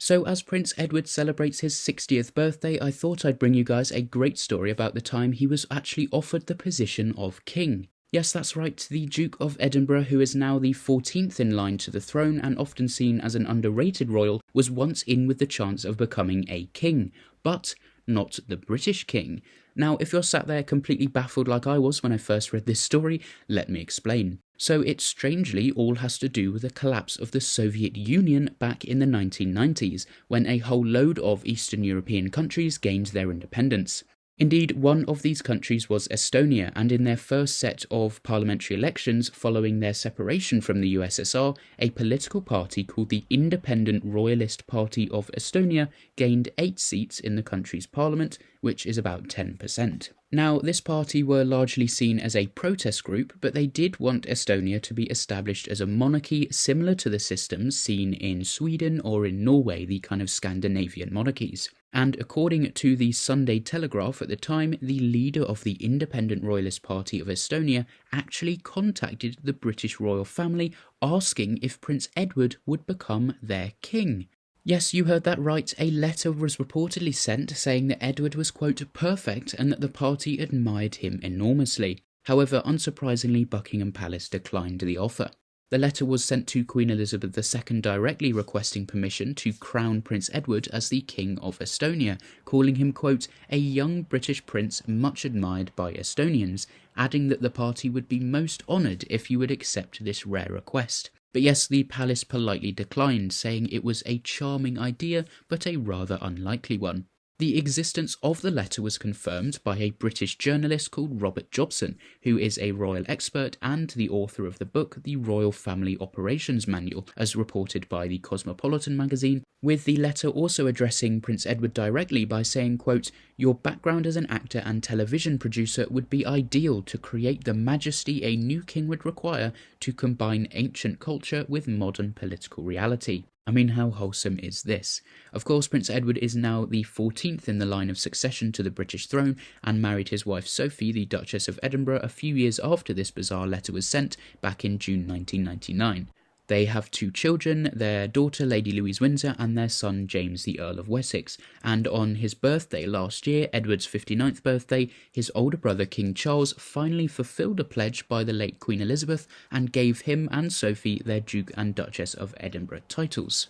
So as Prince Edward celebrates his 60th birthday, I thought I'd bring you guys a great story about the time he was actually offered the position of king. Yes, that's right, the Duke of Edinburgh, who is now the 14th in line to the throne and often seen as an underrated royal, was once in with the chance of becoming a king, but not the British king. Now, if you're sat there completely baffled like I was when I first read this story, let me explain. So it strangely all has to do with the collapse of the Soviet Union back in the 1990s, when a whole load of Eastern European countries gained their independence. Indeed, one of these countries was Estonia, and in their first set of parliamentary elections following their separation from the USSR, a political party called the Independent Royalist Party of Estonia gained 8 seats in the country's parliament, which is about 10%. Now, this party were largely seen as a protest group, but they did want Estonia to be established as a monarchy similar to the systems seen in Sweden or in Norway, the kind of Scandinavian monarchies. And according to the Sunday Telegraph at the time, the leader of the Independent Royalist Party of Estonia actually contacted the British royal family asking if Prince Edward would become their king. Yes, you heard that right, a letter was reportedly sent saying that Edward was, quote, perfect and that the party admired him enormously. However, unsurprisingly, Buckingham Palace declined the offer. The letter was sent to Queen Elizabeth II directly requesting permission to crown Prince Edward as the King of Estonia, calling him, quote, a young British prince much admired by Estonians, adding that the party would be most honoured if you would accept this rare request. But yes, the palace politely declined, saying it was a charming idea, but a rather unlikely one. The existence of the letter was confirmed by a British journalist called Robert Jobson, who is a royal expert and the author of the book The Royal Family Operations Manual, as reported by the Cosmopolitan magazine, with the letter also addressing Prince Edward directly by saying, quote, your background as an actor and television producer would be ideal to create the majesty a new king would require to combine ancient culture with modern political reality. I mean, how wholesome is this? Of course, Prince Edward is now the 14th in the line of succession to the British throne and married his wife Sophie, the Duchess of Edinburgh, a few years after this bizarre letter was sent back in June 1999. They have 2 children, their daughter Lady Louise Windsor and their son James the Earl of Wessex, and on his birthday last year, Edward's 59th birthday, his older brother King Charles finally fulfilled a pledge by the late Queen Elizabeth and gave him and Sophie their Duke and Duchess of Edinburgh titles.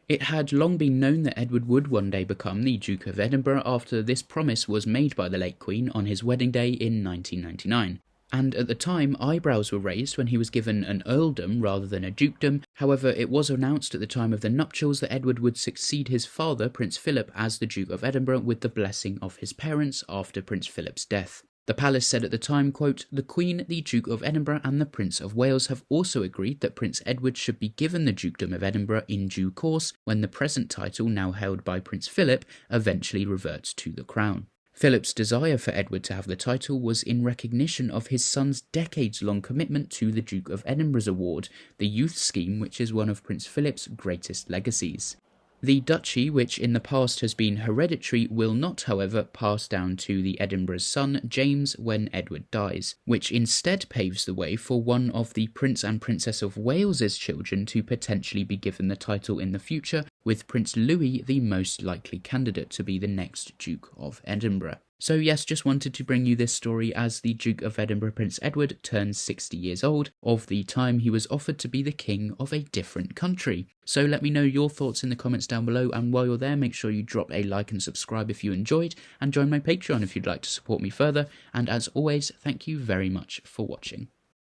It had long been known that Edward would one day become the Duke of Edinburgh after this promise was made by the late Queen on his wedding day in 1999. And at the time, eyebrows were raised when he was given an earldom rather than a dukedom. However, it was announced at the time of the nuptials that Edward would succeed his father, Prince Philip, as the Duke of Edinburgh with the blessing of his parents after Prince Philip's death. The palace said at the time, quote, the Queen, the Duke of Edinburgh and the Prince of Wales have also agreed that Prince Edward should be given the Dukedom of Edinburgh in due course when the present title, now held by Prince Philip, eventually reverts to the crown. Philip's desire for Edward to have the title was in recognition of his son's decades-long commitment to the Duke of Edinburgh's award, the youth scheme which is one of Prince Philip's greatest legacies. The duchy, which in the past has been hereditary, will not, however, pass down to the Edinburgh's son, James, when Edward dies, which instead paves the way for one of the Prince and Princess of Wales's children to potentially be given the title in the future, with Prince Louis the most likely candidate to be the next Duke of Edinburgh. So yes, just wanted to bring you this story as the Duke of Edinburgh, Prince Edward, turns 60 years old, of the time he was offered to be the king of a different country. So let me know your thoughts in the comments down below, and while you're there, make sure you drop a like and subscribe if you enjoyed, and join my Patreon if you'd like to support me further, and as always, thank you very much for watching.